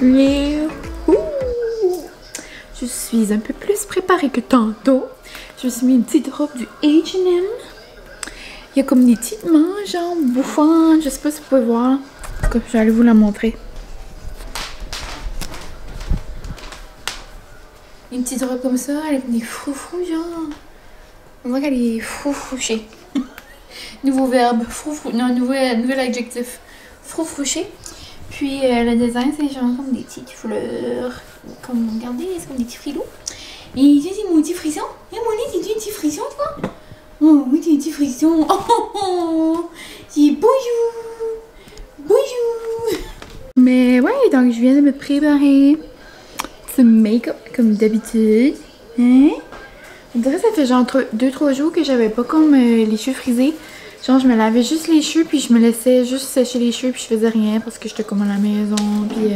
Ouh. Je suis un peu plus préparée que tantôt. Je me suis mis une petite robe du H&M. Il y a comme des petites manches, genre bouffantes. Je sais pas si vous pouvez voir. En tout cas, je vais aller vous la montrer. Une petite robe comme ça, avec des froufrous, genre. On voit qu'elle est froufrouchée. Nouveau verbe, froufrou. Non, nouvel adjectif. Froufrouché. Puis le design, c'est genre comme des petites fleurs. Comme, regardez, c'est comme des petits frilous. Et ça, c'est mon petit frisson. Et mon nez, c'est un petit frisson, toi? Oh, oui, c'est un petit frisson. Oh, oh, oh. C'est bonjour. Bonjour. Mais ouais, donc je viens de me préparer. Ce make-up, comme d'habitude. Hein? On dirait que ça fait genre 2-3 jours que j'avais pas comme les cheveux frisés. Genre, je me lavais juste les cheveux, puis je me laissais juste sécher les cheveux, puis je faisais rien parce que j'étais comme à la maison. Puis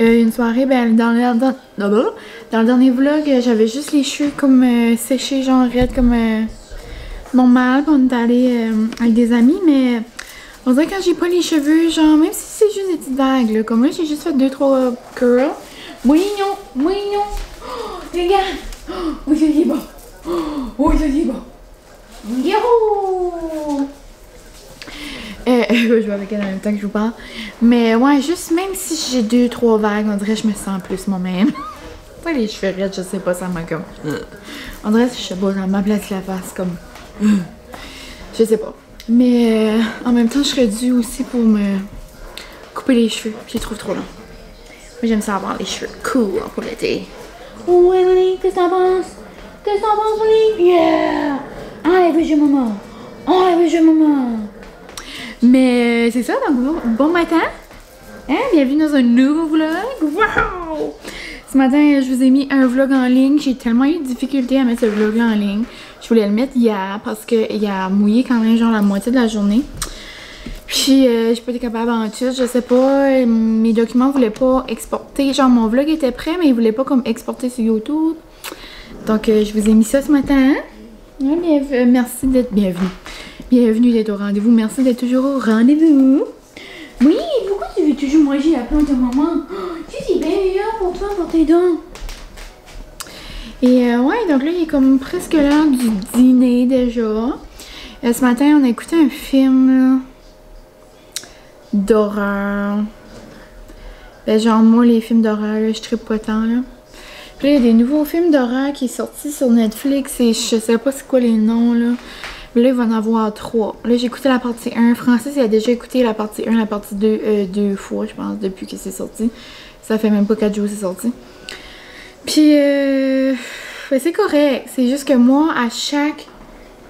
une soirée, ben, dans le dernier vlog, j'avais juste les cheveux comme séchés, genre raides comme normal. Puis on est allé avec des amis, mais on dirait que quand j'ai pas les cheveux, genre, même si c'est juste des petites vagues, là, comme là, j'ai juste fait 2-3 curls. Mouignon, mouignon. Oh, regarde. Oh, c'est bon. Oh, c'est bon. Yo! Je vais avec elle en même temps que je vous parle. Mais ouais, juste même si j'ai 2-3 vagues, on dirait que je me sens plus moi-même. Pas les cheveux raides, je sais pas, ça m'a comme. On dirait que je sais pas, dans ma place la face, comme. Je sais pas. Mais en même temps, je serais due aussi pour me couper les cheveux. Je les trouve trop longs. Moi, j'aime ça avoir les cheveux cool pour l'été. Oh, Emily, qu'est-ce que t'en penses? Qu'est-ce que t'en penses, Emily? Yeah! Enlève je maman! Enlève je maman! Mais c'est ça, donc bon matin! Hein? Bienvenue dans un nouveau vlog! Wow! Ce matin, je vous ai mis un vlog en ligne. J'ai tellement eu de difficultés à mettre ce vlog-là en ligne. Je voulais le mettre hier parce qu'il a mouillé quand même genre la moitié de la journée. Puis, j'ai pas été capable en tout, je sais pas, mes documents voulaient pas exporter. Genre, mon vlog était prêt, mais il voulait pas comme exporter sur YouTube. Donc, je vous ai mis ça ce matin. Merci d'être bienvenue. Bienvenue d'être au rendez-vous. Merci d'être toujours au rendez-vous. Oui, pourquoi tu veux toujours manger la plante de maman? Tu sais, c'est bien meilleur pour toi, pour tes dents. Et ouais, donc là, il est comme presque l'heure du dîner déjà. Ce matin, on a écouté un film d'horreur. Ben, genre, moi, les films d'horreur, je trippe pas tant, là. Puis là, il y a des nouveaux films d'horreur qui sont sortis sur Netflix et je sais pas c'est quoi les noms, là. Mais là, il va en avoir 3. Là, j'ai écouté la partie 1. Francis, il a déjà écouté la partie 1, la partie 2, 2 fois, je pense, depuis que c'est sorti. Ça fait même pas 4 jours que c'est sorti. Puis, ben, c'est correct. C'est juste que moi, à chaque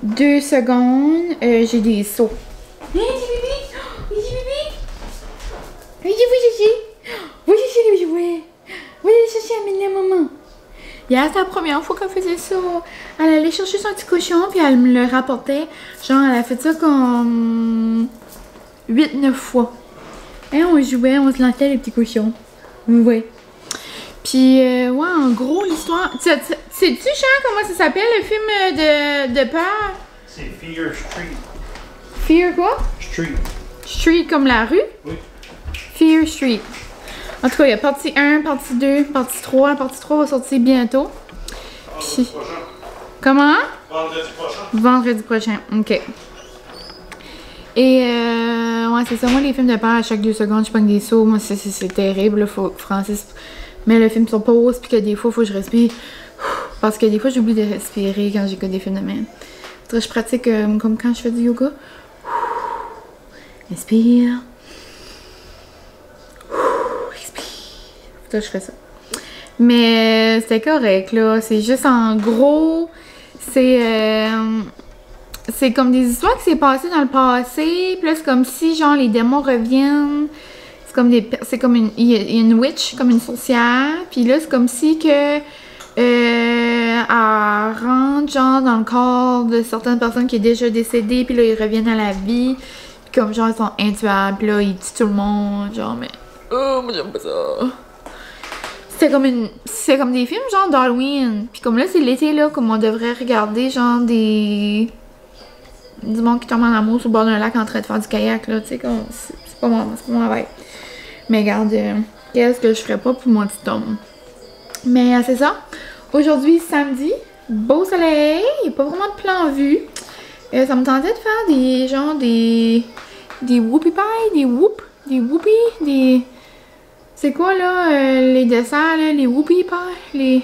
2 secondes, j'ai des sauts. Hey, c'est bébé! Oui, c'est bébé! Oui, oui, les jouets! Oui, ça, c'est amené à maman. Hier, c'était la première fois qu'elle faisait ça. Elle allait chercher son petit cochon, puis elle me le rapportait. Genre, elle a fait ça comme 8-9 fois. Et on jouait, on se lançait les petits cochons. Ouais. Puis, ouais, en gros, l'histoire... Sais-tu, Jean, comment ça s'appelle, le film de peur? C'est Fear Street. Fear quoi? Street. Street comme la rue? Oui. Fear Street. En tout cas, il y a partie 1, partie 2, partie 3. Partie 3 va sortir bientôt. Puis... Comment? Vendredi prochain. Vendredi prochain, ok. Et ouais, c'est ça. Moi, les films de peur, à chaque 2 secondes, je pogne des sauts. Moi, c'est terrible. Là, faut Francis met le film sur pause, puis que des fois, il faut que je respire. Parce que des fois, j'oublie de respirer quand j'écoute des films de même. Je pratique comme quand je fais du yoga. Respire. Je fais ça. Mais c'était correct, là. C'est juste en gros, c'est comme des histoires qui s'est passées dans le passé. Puis là, c'est comme si, genre, les démons reviennent. C'est comme il y a une witch, comme une sorcière. Puis là, c'est comme si que elle rentre, genre, dans le corps de certaines personnes qui est déjà décédées. Puis là, ils reviennent à la vie. Puis comme, genre, ils sont intuables. Puis là, ils tuent tout le monde. Genre, mais... Oh, moi, j'aime pas ça. C'est comme des films genre d'Halloween. Puis comme là, c'est l'été, là, comme on devrait regarder genre du monde qui tombe en amour sur le bord d'un lac en train de faire du kayak, là, tu sais, comme, c'est pas mon vibe. Mais regarde, qu'est-ce que je ferais pas pour mon petit homme. Mais c'est ça. Aujourd'hui, samedi, beau soleil, il n'y a pas vraiment de plan en vue. Ça me tentait de faire des whoopie pies, des whoopie, des... C'est quoi là, les desserts là, les whoopie pies, les...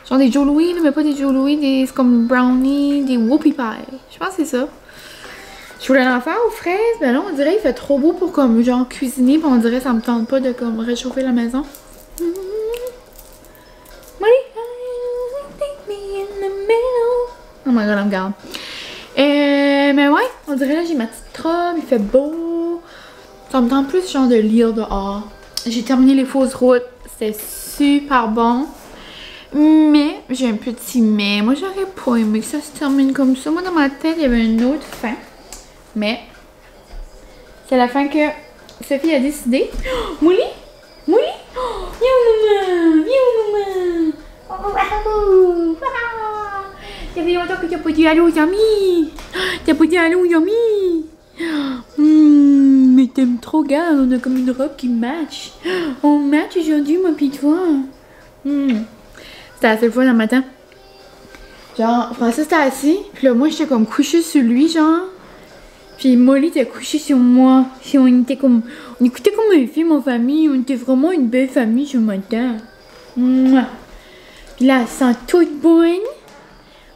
Genre des Joe Louis, mais pas des Joe Louis, c'est comme brownie, des whoopie pies. Je pense que c'est ça. Je voulais en faire aux fraises, mais là on dirait qu'il fait trop beau pour comme genre cuisiner, puis on dirait que ça me tente pas de comme réchauffer la maison. Oh my god, I'm gone. Mais ouais, on dirait là j'ai ma petite robe, il fait beau. Ça me tente plus genre de lire dehors. J'ai terminé les fausses routes, c'était super bon. Mais, j'ai un petit mais. Moi j'aurais pas aimé que ça se termine comme ça. Moi dans ma tête il y avait une autre fin. Mais, c'est la fin que Sophie a décidé. Oh, Mouli! Mouli! Oh, viens maman! Viens maman! Oh, ça fait longtemps que tu n'as pas dit allô, Yami! Tu n'as pas dit allô, Yami! Mais t'aimes trop, gars, on a comme une robe qui match. On match aujourd'hui, moi pis toi. C'était assez fun le matin. Genre, Francis était assis, puis là, moi j'étais comme couchée sur lui, genre. Puis Molly était couchée sur moi. Puis on écoutait comme un film en famille. On était vraiment une belle famille ce matin. Puis là, elle sent toute bonne.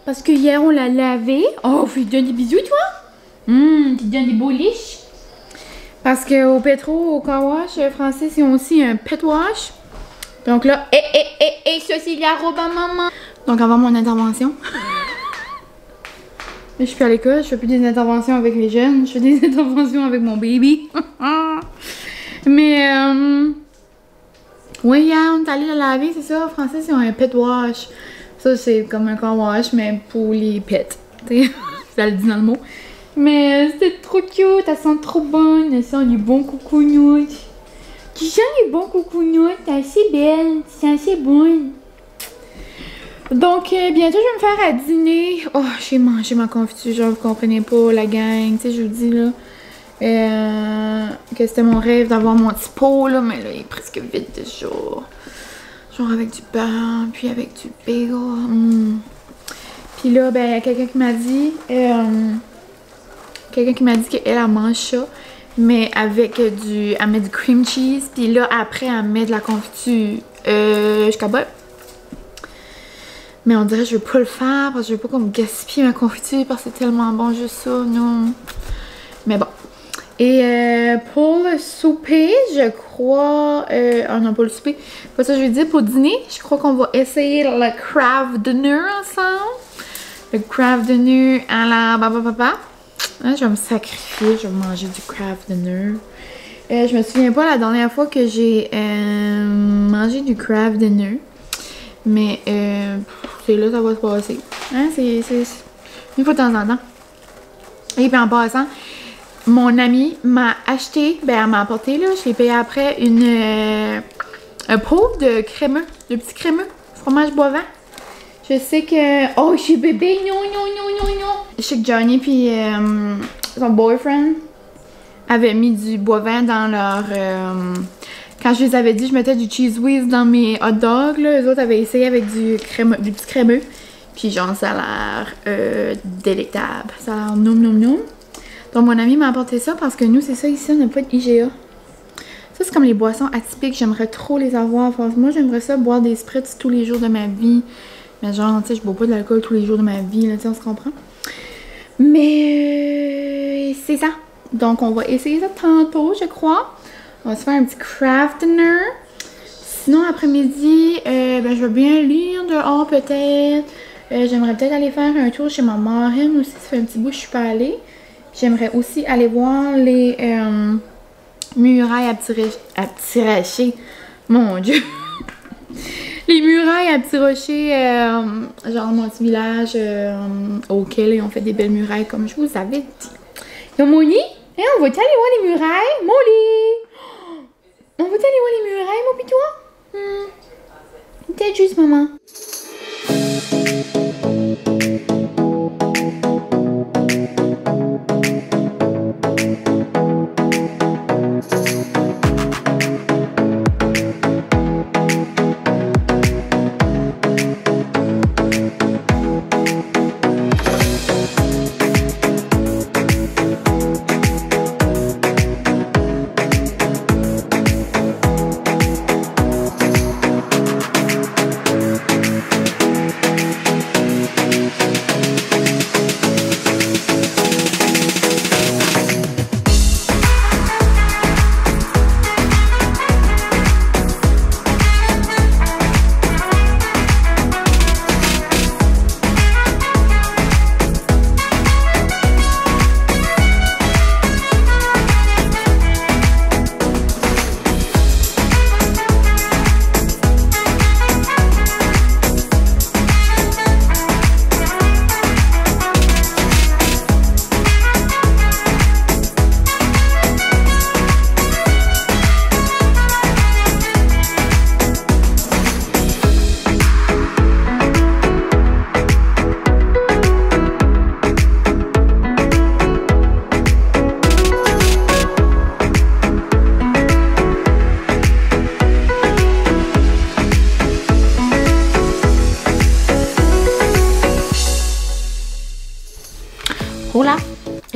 Parce que hier, on l'a lavée. Oh, tu donnes des bisous, toi? Tu donnes des beaux liches. Parce qu'au pétro, au car wash, Francis, ils ont aussi un pet wash. Donc là, ça c'est la robe à maman. Donc avant mon intervention. Je suis plus à l'école, je fais plus des interventions avec les jeunes, je fais des interventions avec mon baby. Mais, oui, hier, on est allé la laver, c'est ça. Francis, ils ont un pet wash. Ça, c'est comme un car wash, mais pour les pets. Ça le dit dans le mot. Mais c'était trop cute, elle sent trop bonne, elle sent du bon coucounoute. Tu sens du bon coucounoute, t'es assez belle, c'est assez bonne. Donc, bientôt, je vais me faire à dîner. Oh, j'ai mangé ma confiture, genre, vous comprenez pas, la gang. Tu sais, je vous dis, là, que c'était mon rêve d'avoir mon petit pot, là, mais là, il est presque vide déjà. Genre, avec du beurre, puis avec du bagel. Puis là, ben, il y a quelqu'un qui m'a dit, qu'elle mange ça, mais avec elle met du cream cheese, puis là, après, elle met de la confiture. Je capote. Mais on dirait que je veux pas le faire parce que je veux pas comme gaspiller ma confiture parce que c'est tellement bon juste ça, non. Mais bon. Et pour le souper, je crois... oh non, pas le souper. Pas ça je vais dire. Pour dîner, je crois qu'on va essayer le Kraft Dinner ensemble. Le Kraft Dinner à la papa. Hein, je vais me sacrifier, je vais manger du Kraft Dinner. Je me souviens pas la dernière fois que j'ai mangé du Kraft Dinner. Mais c'est là ça va se passer. Hein? C'est une fois de temps en temps. Et puis en passant, mon amie m'a acheté, ben elle m'a apporté là, je l'ai payé après un pot de crémeux, de petits crémeux, fromage boivin. Je sais que... Oh, chez bébé, non. Je sais que Johnny puis son boyfriend avaient mis du boivin dans leur... Quand je les avais dit, je mettais du cheese whiz dans mes hot dogs, là, eux autres avaient essayé avec du petit crémeux. Puis genre, ça a l'air délectable. Ça a l'air noum. Donc mon ami m'a apporté ça parce que nous, c'est ça ici, on n'a pas de IGA. Ça, c'est comme les boissons atypiques. J'aimerais trop les avoir. Moi, j'aimerais ça boire des spritz tous les jours de ma vie. Mais genre, tu sais, je bois pas de l'alcool tous les jours de ma vie, là, tu sais, on se comprend. Mais c'est ça. Donc, on va essayer ça tantôt, je crois. On va se faire un petit Kraft Dinner. Sinon, après-midi, ben, je veux bien lire dehors peut-être. J'aimerais peut-être aller faire un tour chez ma marraine aussi. Ça fait un petit bout que je suis pas allée. J'aimerais aussi aller voir les murailles à petits rochers. Mon Dieu! Les murailles à petits rochers, genre mon petit village auquel ils ont fait des belles murailles comme je vous avais dit. Donc, Molly, hein, on va-tu aller voir les murailles? Molly! On va-tu aller voir les murailles, mon pitois? Peut-être juste, maman.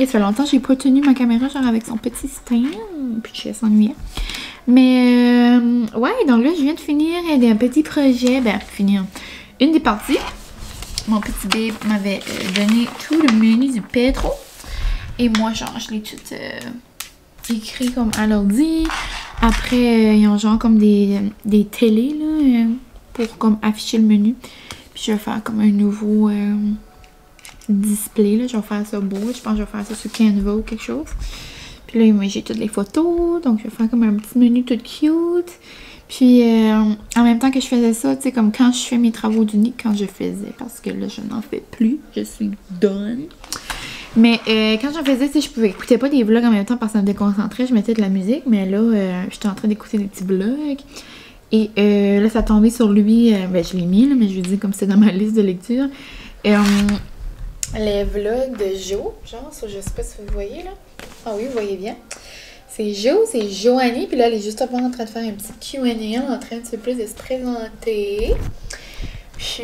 ça fait longtemps que j'ai pas tenu ma caméra, genre avec son petit stand, puis je s'ennuyais. Mais, ouais, donc là, je viens de finir un petit projet, finir une des parties. Mon petit babe m'avait donné tout le menu du Petro. Et moi, genre, je l'ai tout écrit comme à l'ordi. Après, ils ont genre comme des télés, là, pour comme afficher le menu. Puis je vais faire comme un nouveau display, là. Je vais faire ça beau. Je pense que je vais faire ça sur Canva ou quelque chose. Puis là, moi, j'ai toutes les photos. Donc, je vais faire comme un petit menu tout cute. Puis, en même temps que je faisais ça, tu sais, comme quand je fais mes travaux d'unique, quand je faisais, parce que là, je n'en fais plus. Je suis done. Mais quand j'en faisais, tu sais, je écoutais pas des vlogs en même temps parce que ça me déconcentrait. Je mettais de la musique, mais là, j'étais en train d'écouter des petits vlogs. Et là, ça tombait sur lui. Je l'ai mis, là, mais je lui dis comme c'était dans ma liste de lecture. Les vlogs de Jo, genre, je sais pas si vous voyez, là. Ah oui, vous voyez bien. C'est Jo, c'est Joanie. Puis là, elle est juste en train de faire un petit Q&A, en train un petit peu plus de se présenter. Puis,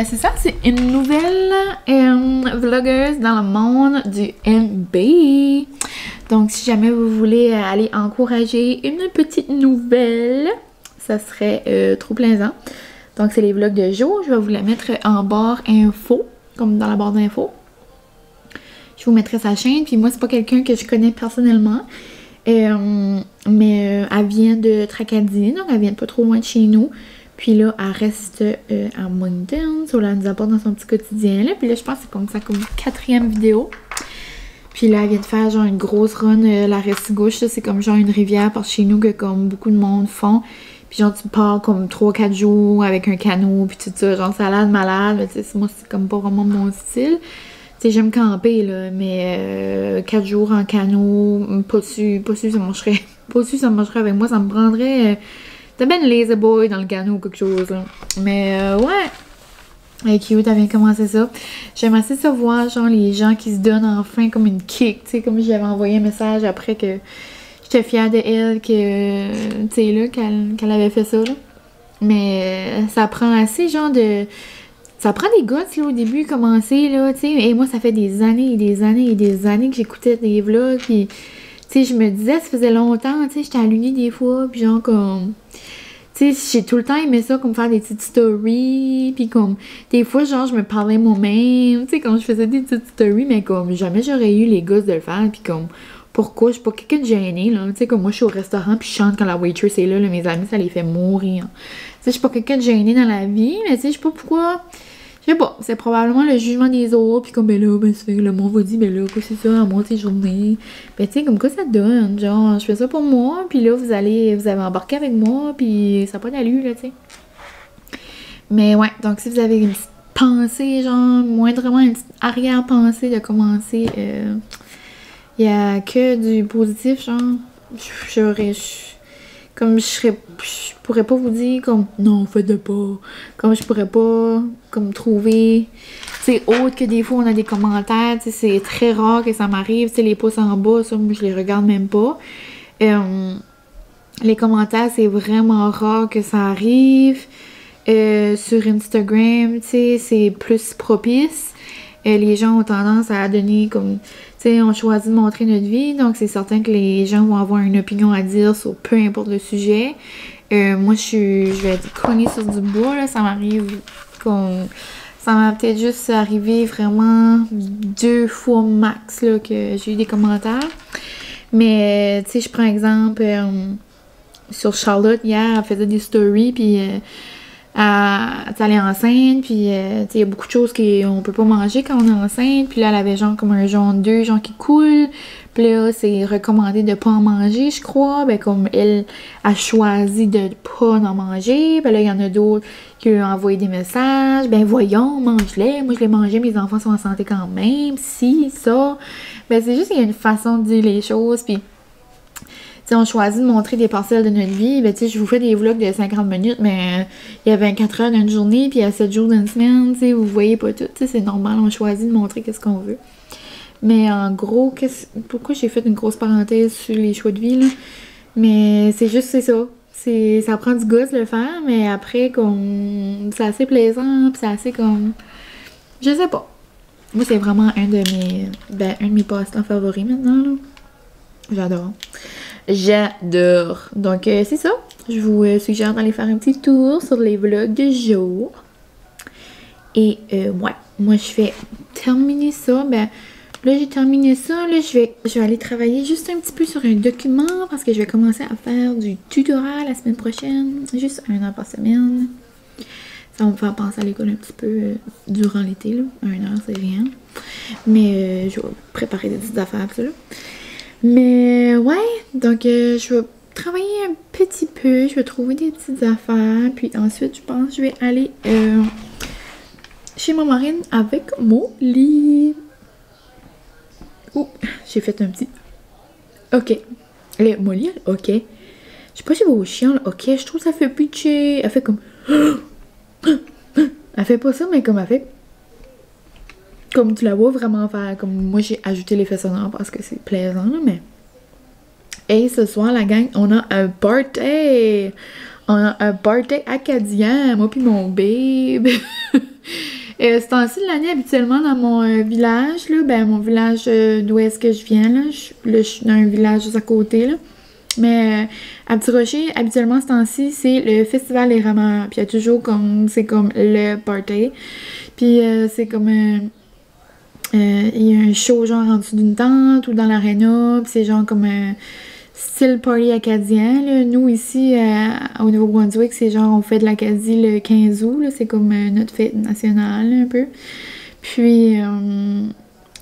c'est ça, c'est une nouvelle vlogueuse dans le monde du MB. Donc, si jamais vous voulez aller encourager une petite nouvelle, ça serait trop plaisant. Donc, c'est les vlogs de Jo. Je vais vous la mettre en barre info, comme dans la barre d'info. Je vous mettrai sa chaîne. Puis moi, c'est pas quelqu'un que je connais personnellement. Mais elle vient de Tracadie, donc elle vient pas trop loin de chez nous. Puis là, elle reste à Moncton. So là, elle nous apporte dans son petit quotidien. Là. Puis là, je pense que c'est comme ça, comme 4e vidéo. Puis là, elle vient de faire genre une grosse run. La rive gauche, c'est comme genre une rivière par chez nous que comme beaucoup de monde font. Puis genre, tu pars comme 3-4 jours avec un canot, puis tout ça. Genre, salade, malade. Mais tu sais, moi, c'est comme pas vraiment mon style. Tu sais, j'aime camper, là. Mais 4 jours en canot, pas su, ça marcherait. Pas su, ça marcherait avec moi. Ça me prendrait... T'as ben lazy boy dans le canot ou quelque chose, là. Mais ouais. Elle est cute, elle vient commencer ça. J'aime assez ça voir, genre, les gens qui se donnent enfin comme une kick. Tu sais, comme j'avais envoyé un message après que j'étais fière de elle, que, tu sais, là, qu'elle avait fait ça, là. Mais ça prend assez, genre, de... Ça prend des guts, là, au début, commencer, là, tu sais. Et moi, ça fait des années et des années et des années que j'écoutais des vlogs, puis... Tu sais, je me disais, ça faisait longtemps, tu sais, j'étais à l'uni des fois, puis genre, comme... Tu sais, j'ai tout le temps aimé ça, comme faire des petites stories, puis comme... Des fois, genre, je me parlais moi-même, tu sais, quand je faisais des petites stories, mais comme, jamais j'aurais eu les gosses de le faire, puis comme... Pourquoi? Je suis pas quelqu'un de gêné, là, tu sais, comme moi, je suis au restaurant, puis je chante quand la waitress est là, mes amis, ça les fait mourir. Tu sais, je suis pas quelqu'un de gêné dans la vie, mais tu sais, je sais pas pourquoi... Je sais pas, c'est probablement le jugement des autres, puis comme, ben là, ben, c'est le monde va dire, ben là, quoi c'est ça, à moi, tes journées. Ben, tu sais, comme quoi ça donne, genre, je fais ça pour moi, puis là, vous avez embarqué avec moi, puis ça n'a pas d'allure, là, tu sais. Mais ouais, donc si vous avez une petite pensée, genre, moindrement une petite arrière-pensée de commencer, il y a que du positif, genre, comme je pourrais pas vous dire comme non, faites-le pas. Comme je pourrais pas comme trouver, c'est autre que des fois on a des commentaires, tu sais, c'est très rare que ça m'arrive, tu sais, les pouces en bas, ça moi je les regarde même pas. Les commentaires, c'est vraiment rare que ça arrive. Sur Instagram, tu sais, c'est plus propice. Les gens ont tendance à donner comme... Tu sais, on choisit de montrer notre vie, donc c'est certain que les gens vont avoir une opinion à dire sur peu importe le sujet. Moi, je vais être cognée sur du bois, là, ça m'arrive comme... Ça m'a peut-être juste arrivé vraiment 2 fois max, là, que j'ai eu des commentaires. Mais, tu sais, je prends exemple sur Charlotte, hier, elle faisait des stories, puis... elle est enceinte, puis il y a beaucoup de choses qu'on peut pas manger quand on est enceinte, puis là elle avait genre comme un jaune d'œuf genre qui coule, puis là c'est recommandé de pas en manger, je crois, ben comme elle a choisi de pas en manger, ben là il y en a d'autres qui ont envoyé des messages, ben voyons, mange-les, moi je les mangeais, mes enfants sont en santé quand même, si, ça, ben c'est juste qu'il y a une façon de dire les choses, puis t'sais, on choisit de montrer des parcelles de notre vie. Ben, je vous fais des vlogs de 50 minutes, mais il y a 24 heures d'une journée, puis il y a 7 jours d'une semaine. Vous voyez pas tout. C'est normal, on choisit de montrer qu'est-ce qu'on veut. Mais en gros, pourquoi j'ai fait une grosse parenthèse sur les choix de vie, là? Mais c'est juste, c'est ça. Ça prend du goût de le faire, mais après, comme c'est assez plaisant, puis c'est assez comme... Je sais pas. Moi, c'est vraiment un de mes passe-temps favoris maintenant, là. J'adore. J'adore. Donc, c'est ça. Je vous suggère d'aller faire un petit tour sur les vlogs de jour. Et, ouais. Moi, je vais terminer ça. Ben, là, j'ai terminé ça. Là, je vais aller travailler juste un petit peu sur un document parce que je vais commencer à faire du tutorat la semaine prochaine. Juste 1 heure par semaine. Ça va me faire penser à l'école un petit peu durant l'été, là. 1 heure, c'est rien. Mais je vais préparer des petites affaires, ça, là. Mais ouais, donc je vais travailler un petit peu, je vais trouver des petites affaires, puis ensuite je pense que je vais aller chez ma marraine avec mon lit. Oh, j'ai fait un petit... Ok, mon lit, ok. Je sais pas si vous chiens, là. Ok, je trouve que ça fait pitcher. Elle fait comme... Elle fait pas ça, mais comme elle fait... Comme tu la vois vraiment faire, comme moi j'ai ajouté l'effet sonore parce que c'est plaisant, là, mais... Et ce soir, la gang, on a un party! On a un party acadien, moi puis mon babe. Et ce temps-ci de l'année, habituellement, dans mon village, là, ben mon village d'où est-ce que je viens, là, je suis dans un village juste à côté, là. Mais à Petit Rocher, habituellement, ce temps-ci, c'est le festival des rameurs. Puis il y a toujours comme, c'est comme le party. Puis c'est comme... il y a un show genre en dessous d'une tente ou dans l'aréna, puis c'est genre comme un style party acadien, là. Nous ici au Nouveau-Brunswick, c'est genre on fait de l'Acadie le 15 août, c'est comme notre fête nationale un peu. Puis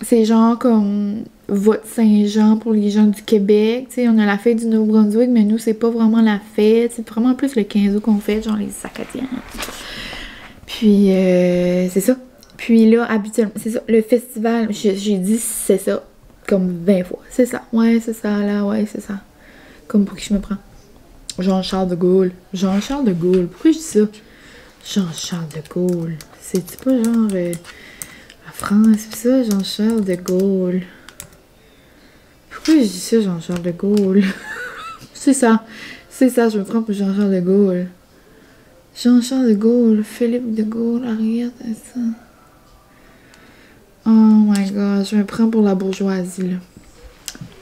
c'est genre comme vote Saint-Jean pour les gens du Québec, tu sais, on a la fête du Nouveau-Brunswick, mais nous c'est pas vraiment la fête, c'est vraiment plus le 15 août qu'on fait, genre les Acadiens. Puis c'est ça. Puis là, habituellement, c'est ça, le festival, j'ai dit c'est ça, comme 20 fois. C'est ça, ouais, c'est ça, là, ouais, c'est ça. Comme pour qui je me prends. Jean-Charles de Gaulle. Jean-Charles de Gaulle, pourquoi je dis ça? Jean-Charles de Gaulle. C'est pas genre la France, pis ça, Jean-Charles de Gaulle. Pourquoi je dis ça, Jean-Charles de Gaulle? C'est ça, je me prends pour Jean-Charles de Gaulle. Jean-Charles de Gaulle, Philippe de Gaulle, Ariette, ça. Oh my god, je me prends pour la bourgeoisie, là.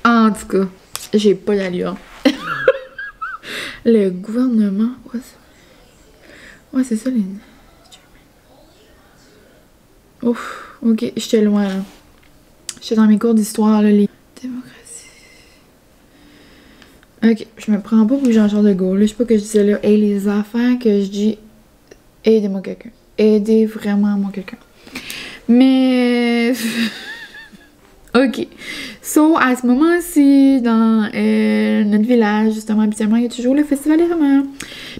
En tout cas, j'ai pas d'allure. Le gouvernement, ouais, c'est ça, les... Ouf, ok, j'étais loin, là. J'étais dans mes cours d'histoire, là, les... Démocratie... Ok, je me prends pas pour Jean-Charles de Gaulle, là. Je sais pas que je disais, là. Hey, les affaires que je dis... Aidez-moi quelqu'un. Aidez vraiment moi quelqu'un. Mais... ok. So, à ce moment-ci, dans notre village, justement, habituellement, il y a toujours le festival des rameurs.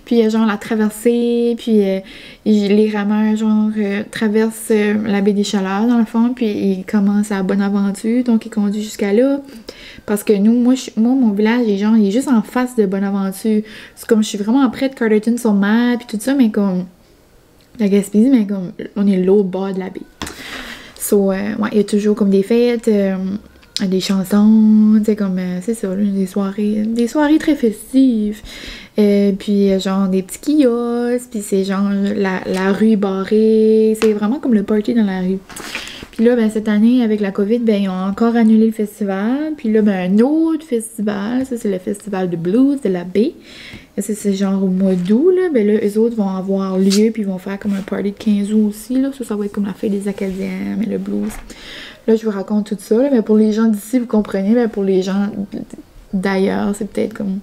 Puis, il y a genre la traversée, puis les rameurs, genre, traversent la baie des Chaleurs, dans le fond, puis ils commencent à Bonaventure, donc ils conduisent jusqu'à là. Parce que nous, moi, mon village, il est juste en face de Bonaventure. C'est comme, je suis vraiment près de Carterton-sur-Mer, puis tout ça, mais comme... La Gaspésie, mais comme on est l'autre bord de la baie. So, ouais, il y a toujours comme des fêtes, des chansons, tu sais, comme, c'est ça, là, des soirées très festives. Puis, genre, des petits kiosques, puis c'est genre la rue barrée. C'est vraiment comme le party dans la rue. Puis là, ben, cette année, avec la COVID, ben, ils ont encore annulé le festival. Puis là, ben, un autre festival, ça, c'est le festival de blues de la baie. C'est genre au mois d'août, là. Ben là, eux autres vont avoir lieu, puis ils vont faire comme un party de 15 août aussi, là. Ça va être comme la fête des Acadiens, mais le blues. Là, je vous raconte tout ça, là. Mais pour les gens d'ici, vous comprenez, mais pour les gens d'ailleurs, c'est peut-être comme...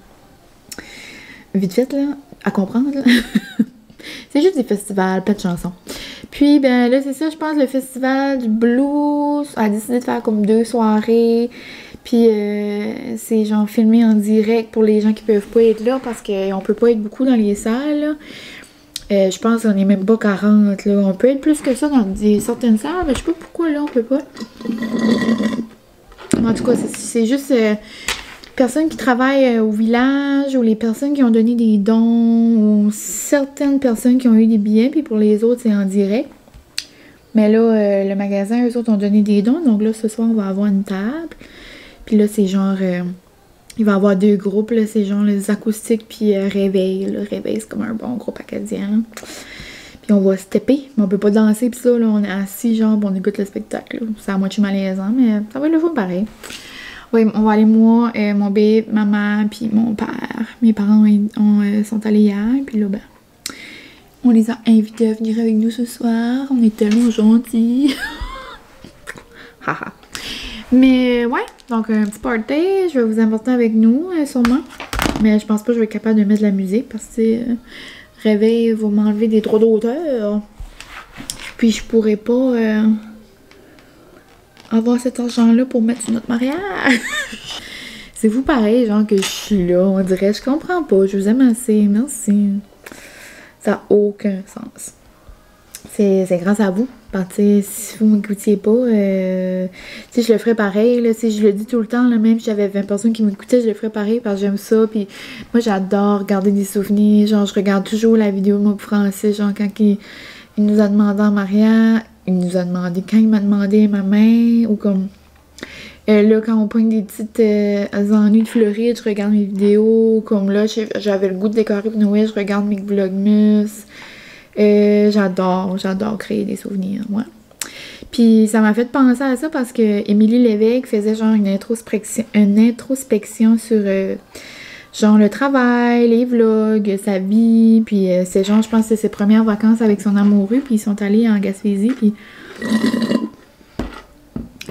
Vite fait, là, à comprendre, là. C'est juste des festivals, plein de chansons. Puis, ben là, c'est ça, je pense, le festival du blues a décidé de faire comme 2 soirées. Puis, c'est genre filmé en direct pour les gens qui peuvent pas être là parce qu'on peut pas être beaucoup dans les salles, là. Je pense qu'on est même pas 40, là. On peut être plus que ça dans certaines salles, mais je sais pas pourquoi, là, on peut pas. En tout cas, c'est juste... personnes qui travaillent au village ou les personnes qui ont donné des dons ou certaines personnes qui ont eu des billets, puis pour les autres, c'est en direct. Mais là, le magasin, eux autres ont donné des dons, donc là, ce soir, on va avoir une table. Puis là, c'est genre... il va y avoir 2 groupes, là, c'est genre les acoustiques puis Réveil. Là. Réveil, c'est comme un bon groupe acadien, là. Puis Puis on va stepper, mais on peut pas danser, pis ça, là, on est assis, genre, pis on écoute le spectacle. C'est à moitié malaisant, mais ça va être le fun pareil. Oui, on va aller moi, mon bébé, maman, puis mon père. Mes parents sont allés hier, puis là, ben, on les a invités à venir avec nous ce soir. On est tellement gentils. Haha. Mais ouais, donc un petit party, je vais vous emporter avec nous, sûrement. Mais je pense pas que je vais être capable de mettre de la musique parce que réveil va m'enlever des droits d'auteur. Puis je pourrais pas avoir cet argent-là pour mettre sur notre mariage. C'est vous pareil, genre que je suis là, on dirait, je comprends pas, je vous aime assez, merci. Ça n'a aucun sens. C'est grâce à vous. Parce que si vous m'écoutiez pas, je le ferais pareil. Là, je le dis tout le temps, là, même si j'avais 20 personnes qui m'écoutaient, je le ferais pareil parce que j'aime ça. Puis moi, j'adore regarder des souvenirs. Genre, je regarde toujours la vidéo de mon Francis. Genre, quand il nous a demandé en mariage, quand il m'a demandé ma main, ou comme là, quand on pogne des petites ennuis de Floride, je regarde mes vidéos. Comme là, j'avais le goût de décorer pour Noël, je regarde mes vlogmas. J'adore créer des souvenirs, ouais. Puis ça m'a fait penser à ça parce que Émilie Lévesque faisait genre une introspection sur genre le travail, les vlogs, sa vie, puis c'est genre, je pense que c'est ses premières vacances avec son amoureux, puis ils sont allés en Gaspésie, puis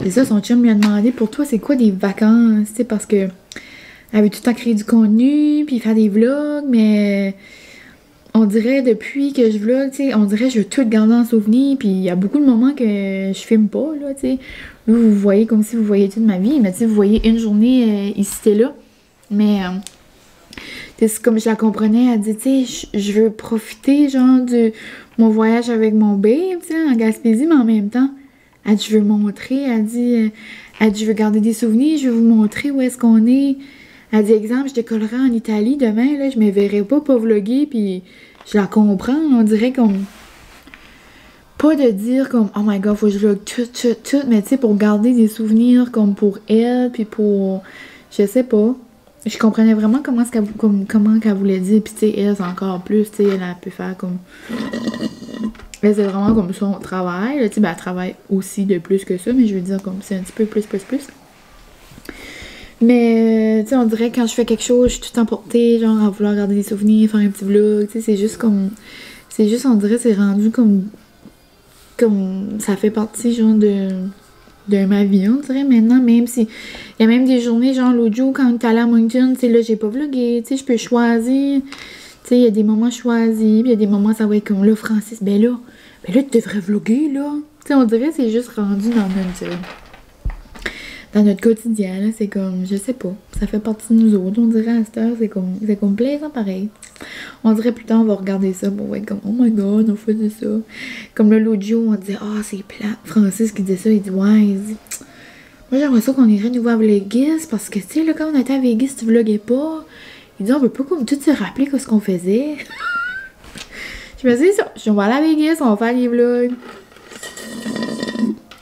c'est ça, son chum lui a demandé, pour toi, c'est quoi des vacances, tu sais, parce que elle veut tout le temps créer du contenu, puis faire des vlogs, mais on dirait, depuis que je vlog, tu sais, on dirait que je veux tout garder en souvenir, puis il y a beaucoup de moments que je filme pas, là, tu sais. Là, vous voyez comme si vous voyez toute ma vie, mais tu sais, vous voyez une journée ici et là. Mais, c'est comme je la comprenais, elle dit, tu sais, je veux profiter, genre, de mon voyage avec mon babe, tu sais, en Gaspésie, mais en même temps, elle dit, je veux montrer, elle dit, je veux garder des souvenirs, je veux vous montrer où est-ce qu'on est. Elle dit, exemple, je décollerai en Italie demain, là, je me verrai pas vlogger, puis je la comprends, on dirait comme, pas de dire comme, oh my god, faut que je vlog tout, mais tu sais, pour garder des souvenirs, comme pour elle, puis pour, je sais pas, je comprenais vraiment comment qu'elle voulait dire, puis tu sais, elle, c'est encore plus, tu sais, elle peut faire comme, elle, c'est vraiment comme son travail, tu sais, ben, elle travaille aussi de plus que ça, mais je veux dire, comme, c'est un petit peu plus. Mais, tu sais, on dirait que quand je fais quelque chose, je suis tout emportée, genre, à vouloir garder des souvenirs, faire un petit vlog, tu sais, c'est juste, on dirait, c'est rendu comme, ça fait partie, genre, de ma vie, on dirait, maintenant, même si, il y a même des journées, genre, l'autre jour, quand on est allé à Moncton, tu sais, là, j'ai pas vlogué, tu sais, je peux choisir, tu sais, il y a des moments choisis, puis il y a des moments, ça va être comme, là, Francis, ben là, tu devrais vlogger, là, tu sais, on dirait, c'est juste rendu dans notre quotidien, là, c'est comme, je sais pas, ça fait partie de nous autres, on dirait à cette heure, c'est comme plaisant pareil. On dirait plus tard, on va regarder ça, bon, ouais, comme, oh my god, on faisait ça. Comme là, l'autre jour, on disait, c'est plat. Francis qui disait ça, il dit, ouais, il dit, moi j'aimerais ça qu'on irait nous voir à Vegas, parce que, tu sais, là, quand on était à Vegas, tu vloguais pas. Il dit, on peut pas comme tout se rappeler ce qu'on faisait. Je me dis, ça, on va aller à Vegas, on va faire les vlogs.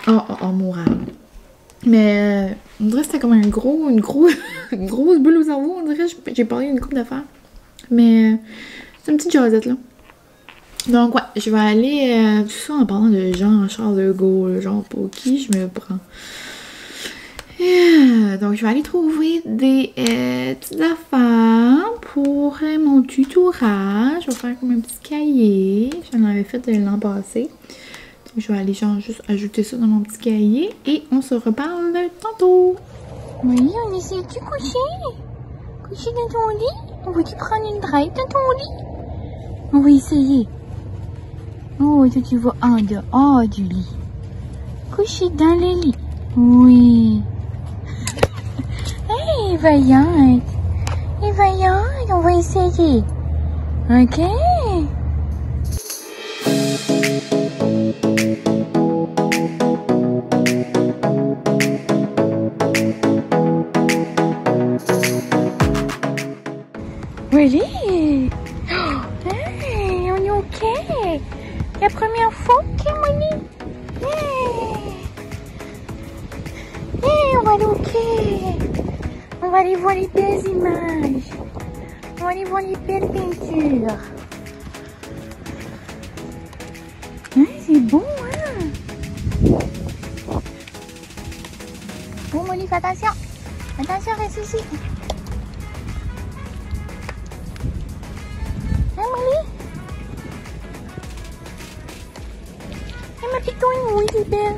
Oh, moral. Mais on dirait que c'était comme une grosse boule au cerveau. On dirait que j'ai parlé d'une couple d'affaires. Mais c'est une petite jasette, là. Donc, ouais, je vais aller tout ça en parlant de Jean-Charles de Gaulle, genre pour qui je me prends. Donc, je vais aller trouver des petites affaires pour mon tutorage. Je vais faire comme un petit cahier. J'en avais fait l'an passé. Je vais aller genre juste ajouter ça dans mon petit cahier et on se reparle tantôt. Oui, on essaie de coucher. Coucher dans ton lit. On va-tu prendre une drive dans ton lit? On va essayer. Oh, toi tu vas en dehors du lit. Coucher dans le lit. Oui. Hey, vaillante. Et vaillante, on va essayer. Ok? Really? Hey, on est ok. La première fois, ok, Moni? Hey, on va aller ok. On va aller voir les belles images. On va aller voir les belles peintures. bon, hein? Bon, Molly, fais attention. Attention, reste ici. Hein, Molly? Hein, ma petite couine? Oui, c'est belle.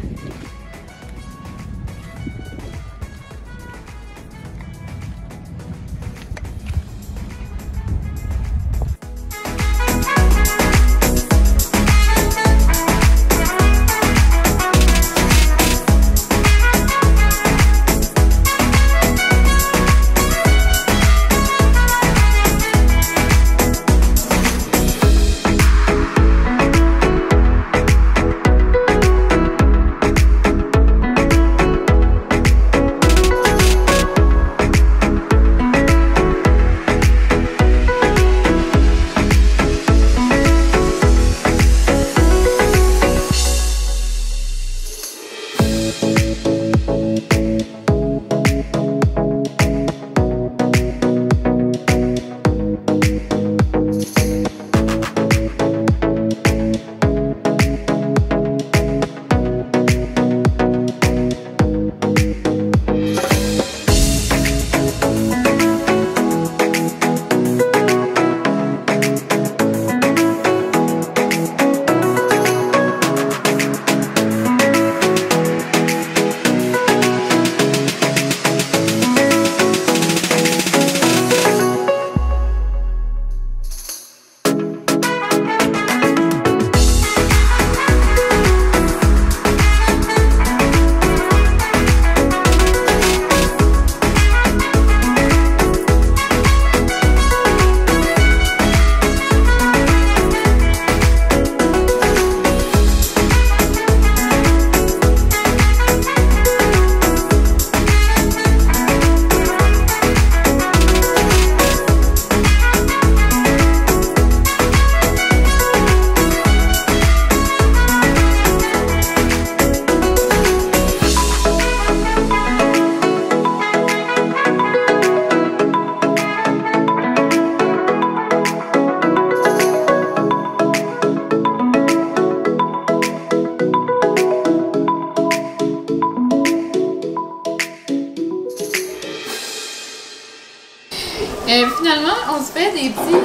Finalement, on se fait des petits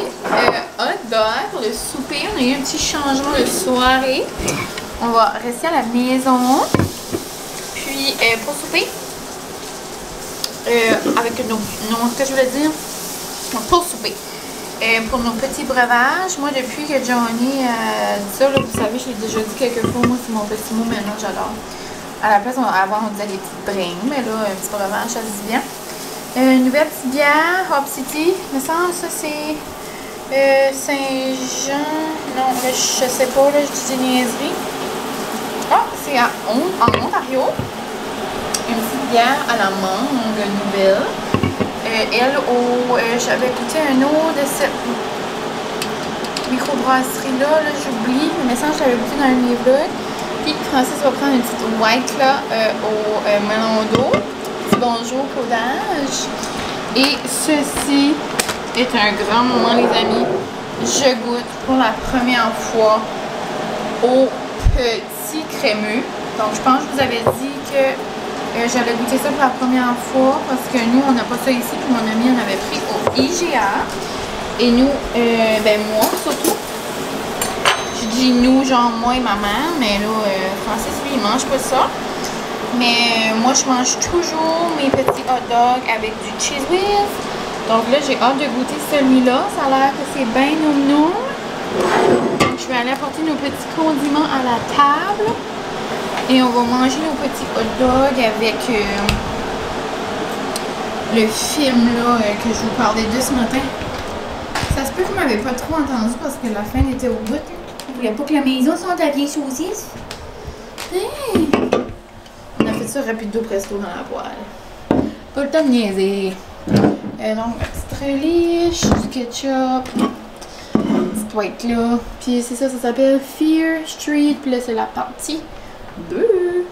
hot dogs pour le souper. On a eu un petit changement de soirée. On va rester à la maison. Puis, pour souper, avec nos ce que je voulais dire, pour souper, pour nos petits breuvages, moi, depuis que Johnny dit ça, là, vous savez, je l'ai déjà dit quelques fois, moi, c'est mon petit mot maintenant, j'adore. À la place, avant, on disait des petites brins, mais là, un petit breuvage, ça se dit bien. Une nouvelle petite bière, Hop City. Il me semble ça c'est Saint-Jean. Non, là, je sais pas, là, je dis des niaiseries. Ah, c'est en Ontario. Une petite bière à la mangue nouvelle. J'avais goûté un autre de cette microbrasserie-là, là, j'oublie. Mais il me semble que je l'avais goûté dans un livre. Puis Francis va prendre une petite white là, au melon d'eau. Bonjour codage. Et ceci est un grand moment, les amis. Je goûte pour la première fois au petit crémeux. Donc je pense que je vous avais dit que j'allais goûter ça pour la première fois parce que nous on n'a pas ça ici, puis mon ami en avait pris au IGA. Et nous, ben moi surtout. Je dis nous, genre moi et ma mère, mais là Francis lui il mange pas ça. Mais moi, je mange toujours mes petits hot dogs avec du cheese whiz. Donc là, j'ai hâte de goûter celui-là. Ça a l'air que c'est bien noum. Donc, je vais aller apporter nos petits condiments à la table. Et on va manger nos petits hot dogs avec le film là, que je vous parlais de ce matin. Ça se peut que vous m'avez pas trop entendu parce que la fin était au bout. Je voulais pas que la maison soit à vieille saucisse. Hey! On a fait ça rapido presto dans la poêle. Pas le temps de niaiser. Donc, la petite relish, du ketchup, petite white là. Puis c'est ça, ça s'appelle Fear Street. Puis là, c'est la partie 2.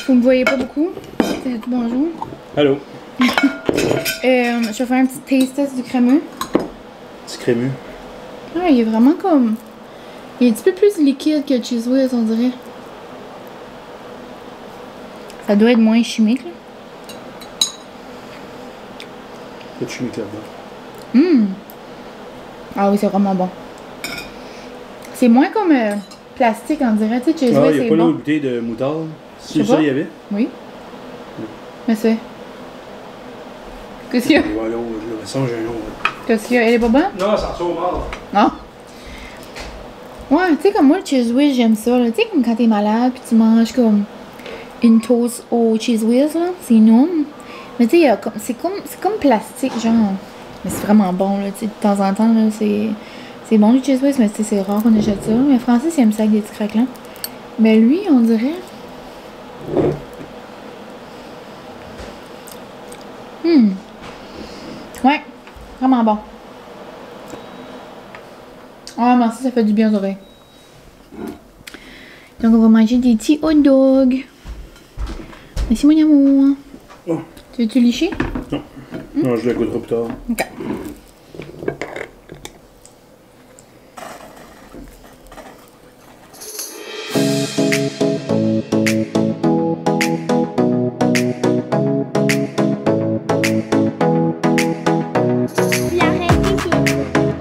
Vous me voyez pas beaucoup. C'est bonjour. Allô. Je vais faire un petit taste test du crémeux. Petit crémeux. Ah, il est vraiment comme Il est un petit peu plus liquide que le Cheez Whiz, on dirait. Ça doit être moins chimique, là. Pas de chimique là-dedans. Ah oui, c'est vraiment bon. C'est moins comme plastique, on dirait. Tu sais, Cheez Ah, Whiz, il n'y a c'est pas bon. l'autre bouteille de moutarde. Je C'est sais ça, pas. il y avait? Oui. Mais c'est... Qu'est-ce qu'il y a? Ouais, là, le sang, j'ai un autre. Qu'est-ce qu'il y a? Elle est pas bonne? Non, ça ressort mal. Non? Ouais, tu sais, comme moi, le Cheez Whiz, j'aime ça. Tu sais, comme quand t'es malade, puis tu manges comme une toast au Cheez Whiz, là. C'est énorme. Mais tu sais, c'est comme plastique, genre. Mais c'est vraiment bon, là. Tu sais, de temps en temps, là, c'est bon, le Cheez Whiz, mais tu sais, c'est rare qu'on achète ça. Mais Francis, il aime ça avec des petits craquelins. Mais lui, on dirait... Ouais, vraiment bon. Ah, merci, ça fait du bien aux oreilles. Donc, on va manger des petits hot dogs. Merci, mon amour. Oh. Tu veux-tu licher? Non. Non, je la goûterai plus tard. Ok.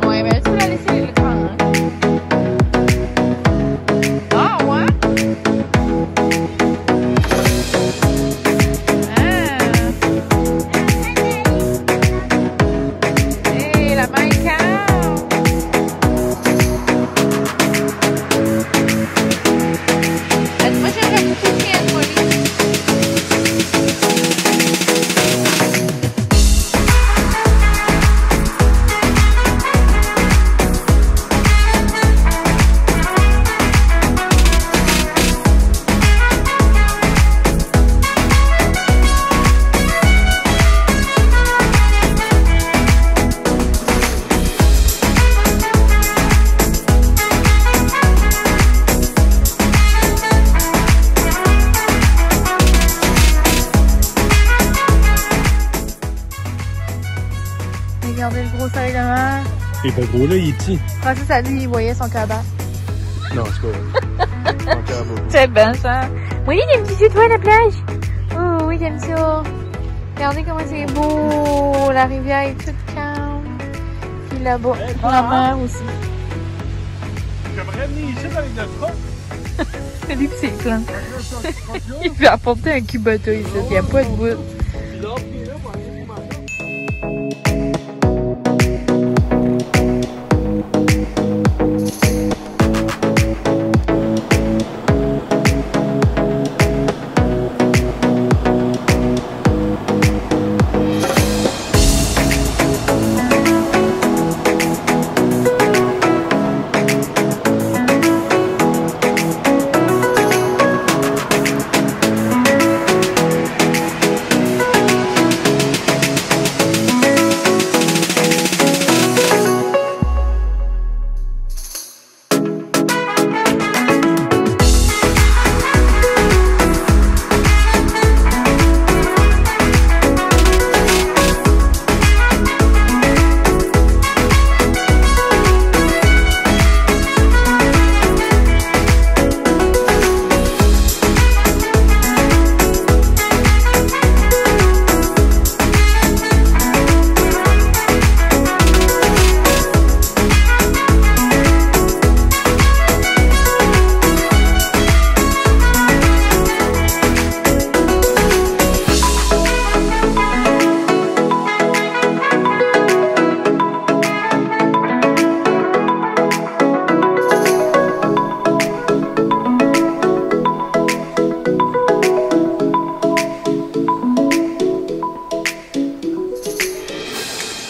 Ouais, ben tu peux la laisser le prendre. Hein? Ah, ouais? Hey, la main calme. Moi, j'aimerais beaucoup qu'il y ait une police. Regardez le gros soleil de mer. Il est pas gros là, il est petit. Francis a dit qu'il voyait son cabas. Non, c'est pas vrai. Encore beau. C'est bien ça. Oui, il y a une petite étoile à la plage. Oh oui, j'aime ça. Regardez comment c'est beau. La rivière est toute calme. Puis là-bas, la mer aussi. J'aimerais venir ici avec notre truck. C'est lui qui c'est plein. Il peut apporter un Kubota ici. Il n'y a pas de bout. Puis l'autre qui est là pour aller vous manger.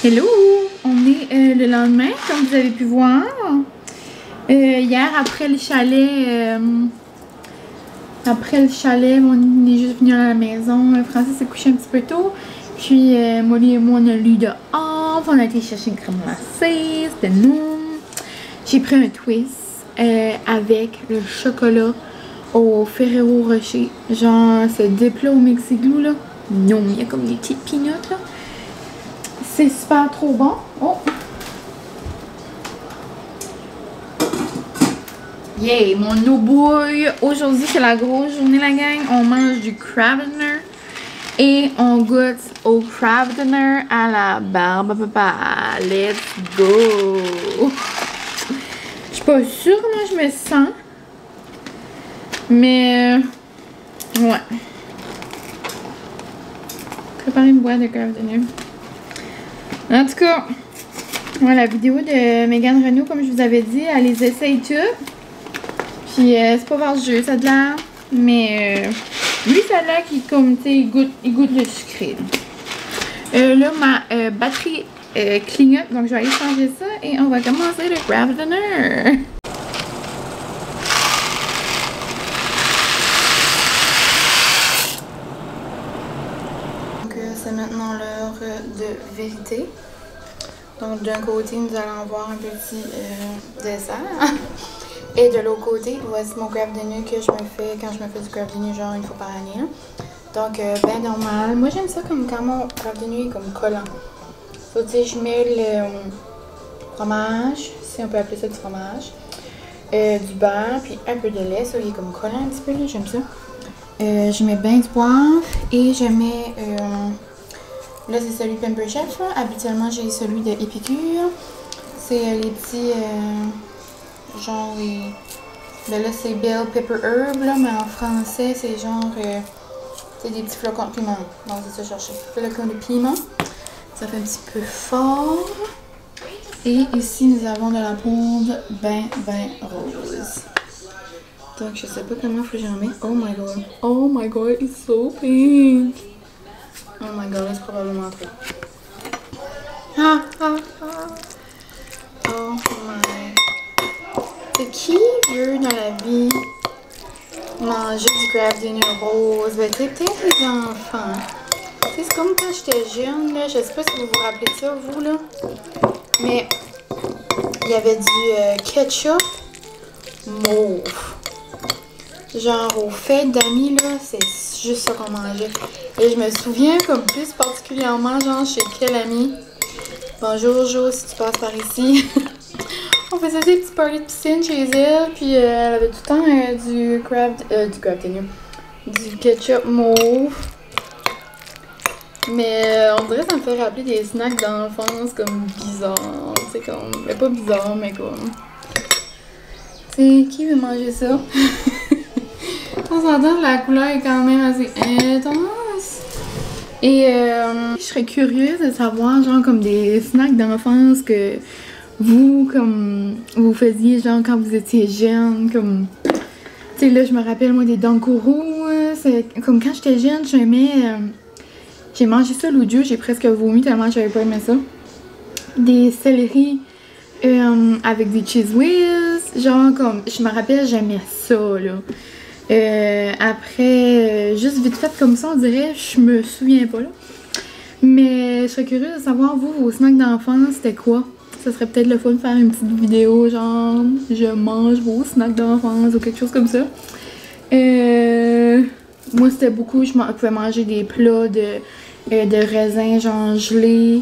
Hello! On est le lendemain, comme vous avez pu voir. Hier, après le chalet, on est juste venu à la maison. Francis s'est couché un petit peu tôt. Puis Molly et moi, on a lu dehors. On a été chercher une crème glacée. C'était nous. J'ai pris un twist avec le chocolat au Ferrero Rocher. Genre, ce dip-là au Mexiglou, là. Non, il y a comme des petites peanuts, là. C'est super trop bon. Oh! Yay, mon eau bouille. Aujourd'hui, c'est la grosse journée, la gang. On mange du crab dinner et on goûte au crab dinner à la barbe à papa. Let's go! Je suis pas sûre comment je me sens. Mais, ouais. Préparer une boîte de crab dinner. En tout cas, ouais, la vidéo de Megan Renaud, comme je vous avais dit, elle les essaye toutes. Puis c'est pas vers le jeu, ça a de l'air. Mais lui, ça a l'air qu'il comme, tu sais, il goûte le sucré. Là, ma batterie clignote, donc je vais aller changer ça et on va commencer le crab dinner. Donc c'est maintenant l'heure de vérité. Donc d'un côté, nous allons avoir un petit dessert. Et de l'autre côté, voici mon crab dinner que je me fais quand je me fais du crab dinner genre une fois par année. Là. Donc, ben normal. Moi, j'aime ça comme quand mon crab dinner est comme collant. So, tu sais, je mets le fromage, si on peut appeler ça du fromage, du beurre, puis un peu de lait. Ça, il est comme collant un petit peu, là, j'aime ça. Je mets bien du poivre et je mets... là, c'est celui Pamper Chef. Là. Habituellement, j'ai celui de Épicure. C'est les petits... genre, ben là c'est Bell Pepper Herb, là, mais en français c'est genre, c'est des petits flocons de piment. Donc c'est ça que je cherchais. Flocons de piment. Ça fait un petit peu fort. Et ici nous avons de la poudre ben rose. Donc je sais pas comment faut que j'en mette. Oh my god. Oh my god, it's so pink. Oh my god, c'est probablement trop. Ah ah ah. Oh my. C'est qui veut dans la vie manger du crab dinner rose? Ben, tu sais, peut-être les enfants. C'est comme quand j'étais jeune, là. Je sais pas si vous vous rappelez de ça, vous, là. Mais il y avait du ketchup mauve. Genre, aux fêtes d'amis, là, c'est juste ça qu'on mangeait. Et je me souviens, comme plus particulièrement, genre, chez quel ami? Bonjour, Jo, si tu passes par ici. On faisait des petits parties de piscine chez elle, puis elle avait tout le temps du crab dinner, du ketchup mauve. Mais on dirait que ça me fait rappeler des snacks d'enfance comme bizarres, c'est comme, mais pas bizarre, mais comme, c'est qui veut manger ça? On s'entend, la couleur est quand même assez intense. Et je serais curieuse de savoir, genre, comme des snacks d'enfance que vous, comme, vous faisiez, genre, quand vous étiez jeune, comme, tu sais, là, je me rappelle, moi, des Dankourous, c'est comme quand j'étais jeune, j'aimais, j'ai mangé ça l'autre jour, j'ai presque vomi tellement j'avais pas aimé ça. Des céleris avec des cheese whiz, genre, comme, je me rappelle, j'aimais ça, là. Après, juste vite fait comme ça, on dirait, je me souviens pas, là. Mais je serais curieuse de savoir, vous, vos snacks d'enfance, c'était quoi? Ça serait peut-être le fun de faire une petite vidéo, genre, je mange vos snacks d'enfance ou quelque chose comme ça. Moi, c'était beaucoup, je pouvais manger des plats de raisins, genre gelés.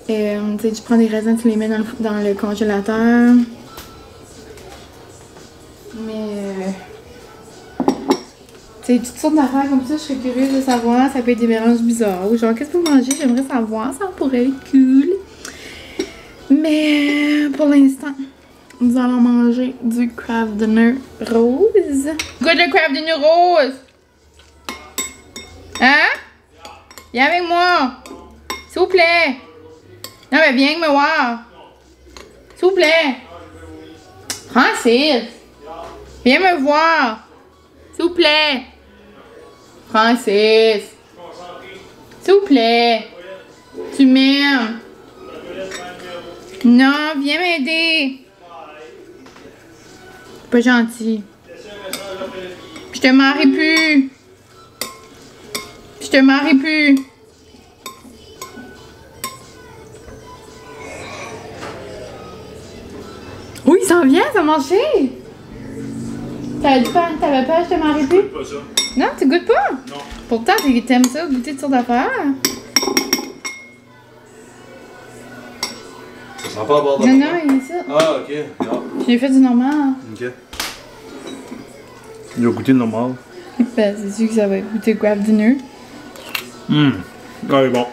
Tu sais, tu prends des raisins, tu les mets dans le congélateur. Mais, tu sais, toutes sortes d'affaires comme ça, je serais curieuse de savoir. Ça peut être des mélanges bizarres. Genre, qu'est-ce que vous mangez? J'aimerais savoir, ça pourrait être cool. Mais pour l'instant, nous allons manger du crab dinner rose. Goûte le crab dinner rose! Hein? Viens avec moi! S'il vous plaît! Non mais viens me voir! S'il vous plaît! Francis! Viens me voir! S'il vous plaît! Francis! S'il vous plaît! Tu m'aimes! Non, viens m'aider. Pas gentil. Je te marie plus. Je te marie plus. Oui, il s'en vient, ça a marché. T'avais peur, je te marie plus? Pas ça. Non, tu goûtes pas? Non. Pourtant, t'aimes ça, goûter toutes sortes d'affaires. Ça sent pas à bord de Non, non, il est ça. Ah, ok. Non. J'ai fait du normal. Ok. Il a goûté le normal. Ben, c'est sûr que ça va goûter craft dinner. Ah, il est bon.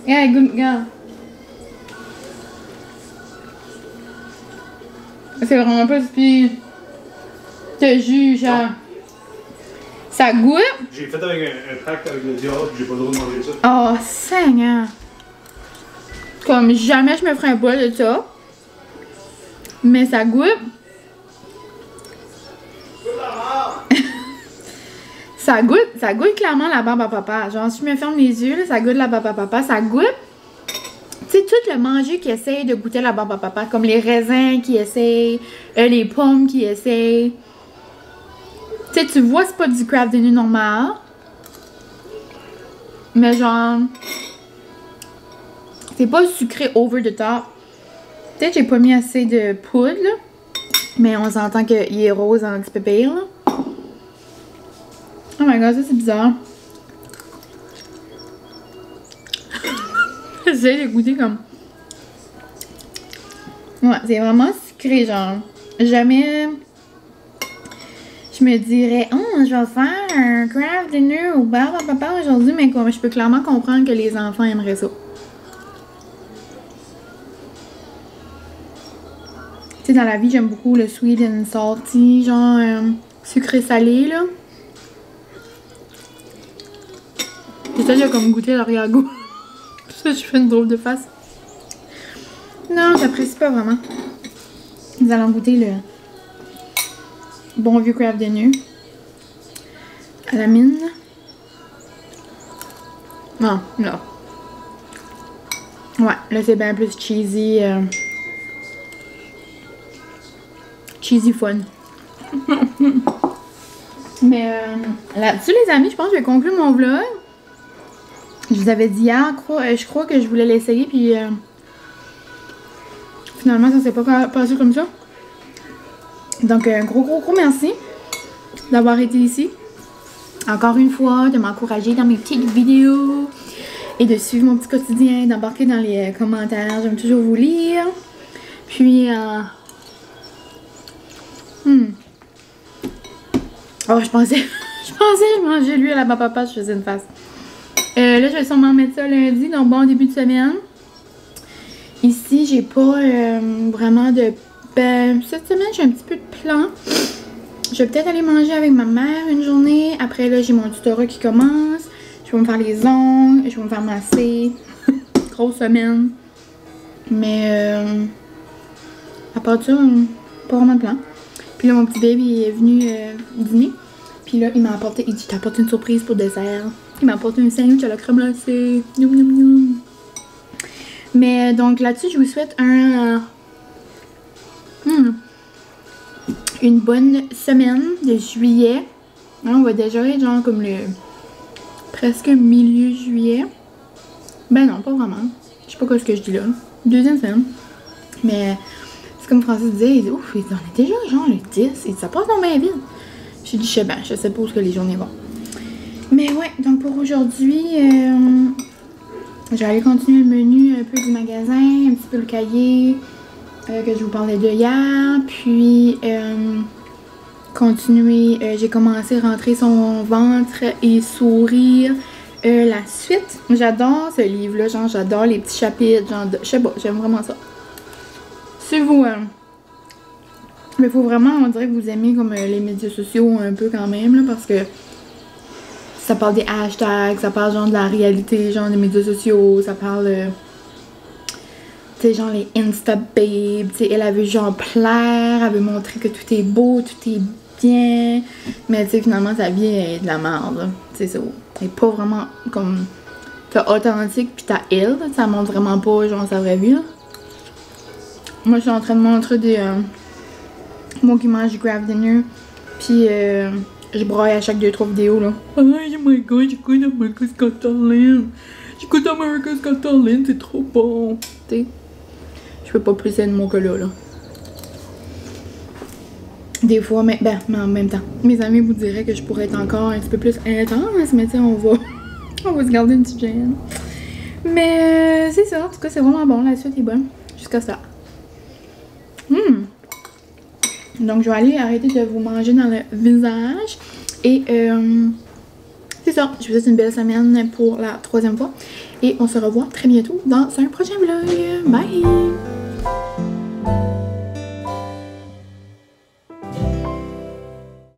Yeah, goûte, regarde. C'est vraiment pas si te juge, genre. Ça goûte. J'ai fait avec un pack avec le diable, j'ai pas le droit de manger ça. Oh, Seigneur. Comme jamais je me ferais un bol de ça. Mais ça goûte. ça goûte clairement la barbe à papa. Genre, si je me ferme les yeux, là, ça goûte la barbe à papa. Ça goûte. Tu sais, tout le manger qui essaye de goûter la barbe à papa. Comme les raisins qui essayent, les pommes qui essayent. Tu sais, tu vois, c'est pas du craft dinner normal. Mais genre. C'est pas sucré over the top. Peut-être que j'ai pas mis assez de poudre, là. Mais on s'entend qu'il est rose un petit peu pire, là. Oh my god, ça c'est bizarre. J'essaie de goûter comme. Ouais, c'est vraiment sucré, genre. Jamais. Je me dirais, oh, je vais faire un craft dinner au barbe à papa aujourd'hui, mais comme je peux clairement comprendre que les enfants aimeraient ça. Tu sais, dans la vie, j'aime beaucoup le sweet and salty, genre sucré salé, là. C'est ça, j'ai comme goûté l'arrière-goût. Ça, je fais une drôle de face. Non, j'apprécie pas vraiment. Nous allons goûter le bon vieux craft dinner à la mine. Non, là. Ouais, là c'est bien plus cheesy. Cheesy fun. Mais là-dessus les amis, je pense que je vais conclure mon vlog. Je vous avais dit hier, je crois que je voulais l'essayer, puis finalement ça s'est pas passé comme ça. Donc un gros merci d'avoir été ici. Encore une fois, de m'encourager dans mes petites vidéos et de suivre mon petit quotidien, d'embarquer dans les commentaires. J'aime toujours vous lire. Puis oh, je pensais je mangeais lui à la papa, je faisais une face. Là, je vais sûrement mettre ça lundi, donc bon début de semaine. Ici, j'ai pas vraiment de... Ben, cette semaine, j'ai un petit peu de plan. Je vais peut-être aller manger avec ma mère une journée. Après, là, j'ai mon tutorat qui commence. Je vais me faire les ongles, je vais me faire masser. Grosse semaine. Mais, à part de ça, pas vraiment de plan. Puis là, mon petit baby est venu dîner. Puis là, il m'a apporté, il dit, t'as apporté une surprise pour le dessert. Il m'a apporté un sandwich à la crème glacée. Noum, noum, noum. Mais donc là-dessus, je vous souhaite une bonne semaine de juillet. Là, on va déjà être genre comme le presque milieu juillet. Ben non, pas vraiment. Je sais pas quoi ce que je dis là. Deuxième semaine. Mais c'est comme Francis disait, il dit ouf, on est déjà genre le 10. Il dit ça passe dans ma vie. J'ai dit je sais pas où que les journées vont. Mais ouais, donc pour aujourd'hui, je vais aller continuer le menu un peu du magasin, un petit peu le cahier que je vous parlais de hier. Puis continuer, j'ai commencé à rentrer son ventre et sourire. La suite, j'adore ce livre-là, genre j'adore les petits chapitres, genre je sais pas, j'aime vraiment ça. Si vous... mais faut vraiment, on dirait que vous aimez comme les médias sociaux un peu quand même, là, parce que ça parle des hashtags, ça parle genre de la réalité, genre des médias sociaux, ça parle, tu sais, genre les Insta babes, tu sais, elle veut genre plaire, elle veut montrer que tout est beau, tout est bien, mais tu sais, finalement, sa vie est de la merde, tu sais, ça, c'est pas vraiment comme, t'as authentique pis t'as elle, ça montre vraiment pas genre sa vraie vie, là. Moi, je suis en train de montrer des, moi qui mange du craft dinner, pis je broye à chaque 2-3 vidéos là. Oh my god, j'écoute America's Got Talent. J'écoute America's Got Talent, c'est trop bon. Tu sais, je peux pas plus de mots que là. Des fois, mais en même temps, mes amis vous diraient que je pourrais être encore un petit peu plus intense, mais tu sais, on va se garder une petite gêne. Mais c'est ça, en tout cas, c'est vraiment bon. La suite est bonne. Jusqu'à ça. Donc je vais aller arrêter de vous manger dans le visage. Et c'est ça, je vous souhaite une belle semaine pour la 3e fois. Et on se revoit très bientôt dans un prochain vlog. Bye!